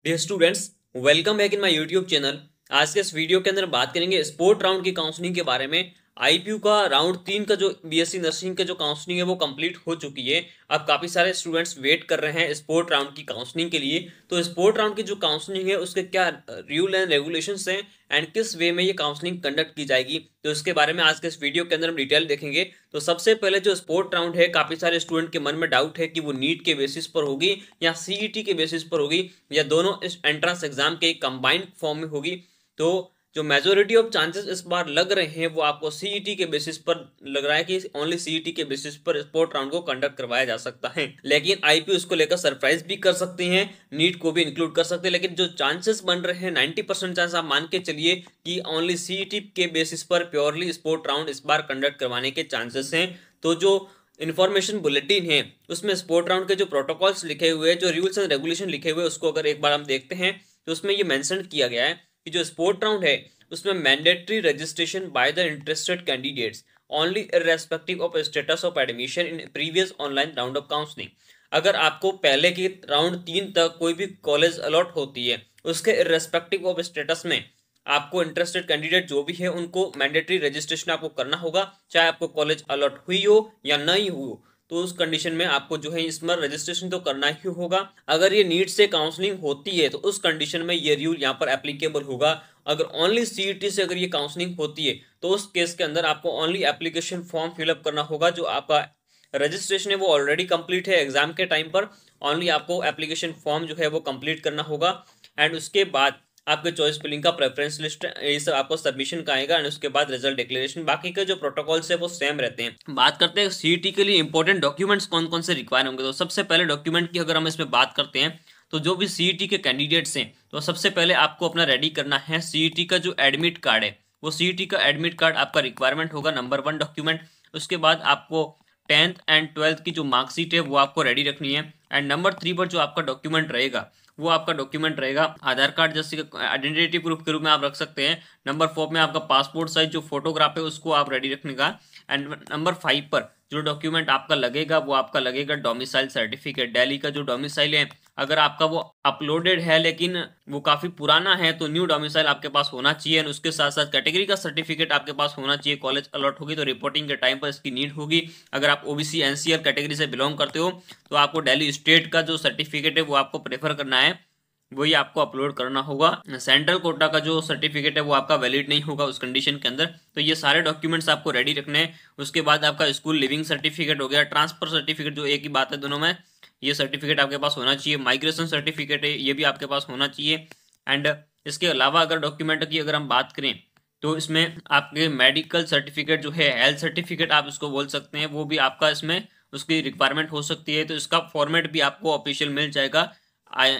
Dear students, welcome back in my YouTube channel. आज के इस वीडियो के अंदर बात करेंगे स्पोर्ट राउंड की काउंसलिंग के बारे में। आईपीयू का राउंड 3 का जो बीएससी नर्सिंग का जो काउंसलिंग है वो कंप्लीट हो चुकी है। अब काफ़ी सारे स्टूडेंट्स वेट कर रहे हैं स्पोर्ट राउंड की काउंसलिंग के लिए। तो स्पोर्ट राउंड की जो काउंसलिंग है उसके क्या रूल एंड रेगुलेशंस हैं एंड किस वे में ये काउंसलिंग कंडक्ट की जाएगी, तो इसके बारे में आज के इस वीडियो के अंदर हम डिटेल देखेंगे। तो सबसे पहले जो स्पोर्ट राउंड है, काफ़ी सारे स्टूडेंट के मन में डाउट है कि वो नीट के बेसिस पर होगी या सीईटी के बेसिस पर होगी या दोनों इस एंट्रेंस एग्जाम के कंबाइंड फॉर्म में होगी। तो जो मेजोरिटी ऑफ चांसेस इस बार लग रहे हैं वो आपको सीईटी के बेसिस पर लग रहा है कि ओनली सीईटी के बेसिस पर स्पोर्ट राउंड को कंडक्ट करवाया जा सकता है। लेकिन आईपीयू इसको लेकर सरप्राइज भी कर सकते हैं, नीट को भी इंक्लूड कर सकते हैं। लेकिन जो चांसेस बन रहे हैं 90% चांस आप मान के चलिए कि ओनली सीईटी के बेसिस पर प्योरली स्पोर्ट राउंड इस बार कंडक्ट करवाने के चांसेस हैं। तो जो इन्फॉर्मेशन बुलेटिन है उसमें स्पोर्ट राउंड के जो प्रोटोकॉल्स लिखे हुए हैं, जो रूल्स एंड रेगुलेशन लिखे हुए हैं, उसको अगर एक बार हम देखते हैं तो उसमें ये मेंशन किया गया है कि जो स्पोर्ट राउंड है उसमें mandatory registration by the interested candidates only irrespective of status of admission in previous online round of counselling. अगर आपको पहले के राउंड 3 तक कोई भी कॉलेज अलॉट होती है, उसके इररेस्पेक्टिव ऑफ स्टेटस में आपको इंटरेस्टेड कैंडिडेट जो भी है उनको मैंडेटरी रजिस्ट्रेशन आपको करना होगा, चाहे आपको कॉलेज अलॉट हुई हो या नहीं हुई हो। तो उस कंडीशन में आपको जो है इसमें रजिस्ट्रेशन तो करना ही होगा। अगर ये नीट से काउंसलिंग होती है तो उस कंडीशन में ये रूल यहाँ पर एप्लीकेबल होगा। अगर ओनली सीईटी से अगर ये काउंसलिंग होती है तो उस केस के अंदर आपको ओनली एप्लीकेशन फॉर्म फिलअप करना होगा। जो आपका रजिस्ट्रेशन है वो ऑलरेडी कंप्लीट है एग्जाम के टाइम पर, ओनली आपको एप्लीकेशन फॉर्म जो है वो कंप्लीट करना होगा। एंड उसके बाद आपके चॉइस फिलिंग का प्रेफरेंस लिस्ट ये सब आपको सबमिशन का आएगा एंड उसके बाद रिजल्ट डिक्लेरेशन। बाकी के जो प्रोटोकॉल्स है वो सेम रहते हैं। बात करते हैं सीईटी के लिए इंपॉर्टेंट डॉक्यूमेंट्स कौन कौन से रिक्वायर होंगे। तो सबसे पहले डॉक्यूमेंट की अगर हम इसमें बात करते हैं तो जो भी सीईटी के कैंडिडेट्स हैं तो सबसे पहले आपको अपना रेडी करना है सीईटी का जो एडमिट कार्ड है, वो सीईटी का एडमिट कार्ड आपका रिक्वायरमेंट होगा नंबर 1 डॉक्यूमेंट। उसके बाद आपको 10th एंड 12th की जो मार्कशीट है वो आपको रेडी रखनी है। एंड नंबर 3 पर जो आपका डॉक्यूमेंट रहेगा वो आपका डॉक्यूमेंट रहेगा आधार कार्ड जैसे आइडेंटिटी प्रूफ के रूप में आप रख सकते हैं। नंबर 4 में आपका पासपोर्ट साइज जो फोटोग्राफ है उसको आप रेडी रखने का। एंड नंबर 5 पर जो डॉक्यूमेंट आपका लगेगा वो आपका लगेगा डोमिसाइल सर्टिफिकेट। दिल्ली का जो डोमिसाइल है अगर आपका वो अपलोडेड है लेकिन वो काफ़ी पुराना है तो न्यू डोमिसाइल आपके पास होना चाहिए। और उसके साथ साथ कैटेगरी का सर्टिफिकेट आपके पास होना चाहिए। कॉलेज अलॉट होगी तो रिपोर्टिंग के टाइम पर इसकी नीड होगी। अगर आप ओबीसी एनसीआर कैटेगरी से बिलोंग करते हो तो आपको दिल्ली स्टेट का जो सर्टिफिकेट है वो आपको प्रेफर करना है, वही आपको अपलोड करना होगा। सेंट्रल कोटा का जो सर्टिफिकेट है वो आपका वैलिड नहीं होगा उस कंडीशन के अंदर। तो ये सारे डॉक्यूमेंट्स आपको रेडी रखने हैं। उसके बाद आपका स्कूल लिविंग सर्टिफिकेट हो गया, ट्रांसफर सर्टिफिकेट जो एक ही बात है दोनों में, ये सर्टिफिकेट आपके पास होना चाहिए। माइग्रेशन सर्टिफिकेट है ये भी आपके पास होना चाहिए। एंड इसके अलावा अगर डॉक्यूमेंट की अगर हम बात करें तो इसमें आपके मेडिकल सर्टिफिकेट जो है, हेल्थ सर्टिफिकेट आप इसको बोल सकते हैं, वो भी आपका इसमें उसकी रिक्वायरमेंट हो सकती है। तो इसका फॉर्मेट भी आपको ऑफिशियल मिल जाएगा।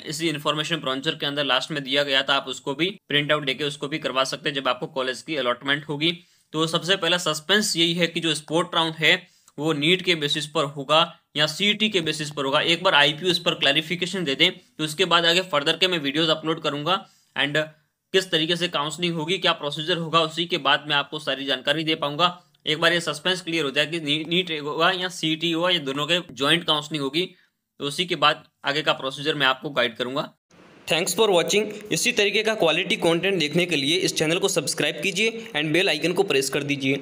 इसी इन्फॉर्मेशन ब्राउचर के अंदर लास्ट में दिया गया था, आप उसको भी प्रिंट आउट लेके उसको भी करवा सकते हैं जब आपको कॉलेज की अलॉटमेंट होगी। तो सबसे पहला सस्पेंस यही है कि जो स्पोर्ट राउंड है वो नीट के बेसिस पर होगा या सीईटी के बेसिस पर होगा। एक बार आईपीयू इस पर क्लैरिफिकेशन दे दें तो उसके बाद आगे फर्दर के मैं वीडियोस अपलोड करूंगा। एंड किस तरीके से काउंसलिंग होगी, क्या प्रोसीजर होगा, उसी के बाद मैं आपको सारी जानकारी दे पाऊंगा। एक बार ये सस्पेंस क्लियर हो जाए कि नीट होगा या सीईटी होगा या दोनों के ज्वाइंट काउंसलिंग होगी, तो उसी के बाद आगे का प्रोसीजर मैं आपको गाइड करूंगा। Thanks for watching. इसी तरीके का क्वालिटी कंटेंट देखने के लिए इस चैनल को सब्सक्राइब कीजिए एंड बेल आइकन को प्रेस कर दीजिए।